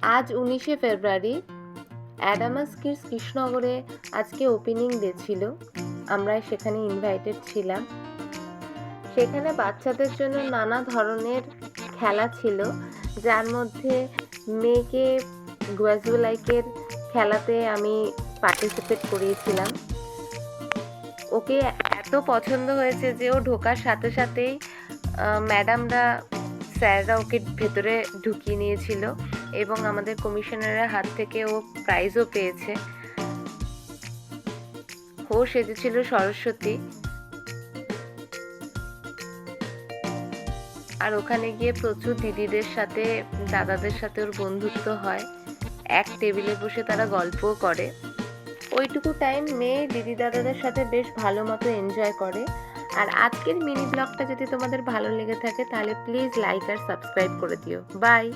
আজ 19শে ফেব্রুয়ারি অ্যাডামাস কিডস কৃষ্ণনগরে আজকে ওপেনিং ডে ছিল। আমরা সেখানে ইনভাইটেড ছিলাম। সেখানে বাচ্চাদের জন্য নানা ধরনের খেলা ছিল, যার মধ্যে মেয়েকে গ্যাজুয়ালাইকের খেলাতে আমি পার্টিসিপেট করিয়েছিলাম। ওকে এত পছন্দ হয়েছে যে ও ঢোকার সাথে সাথেই ম্যাডামরা স্যাররা ওকে ভেতরে ঢুকিয়ে নিয়েছিল এবং আমাদের কমিশনারের হাত থেকে ও প্রাইজও পেয়েছে। ও সেজেছিল সরস্বতী। আর ওখানে গিয়ে প্রচুর দিদিদের সাথে দাদাদের সাথে ওর বন্ধুত্ব হয়। এক টেবিলে বসে তারা গল্পও করে। ওইটুকু টাইম মেয়ে দিদি দাদাদের সাথে বেশ ভালো মতো এনজয় করে। আর আজকের মিনি ব্লগটা যদি তোমাদের ভালো লেগে থাকে তাহলে প্লিজ লাইক আর সাবস্ক্রাইব করে দিও। বাই।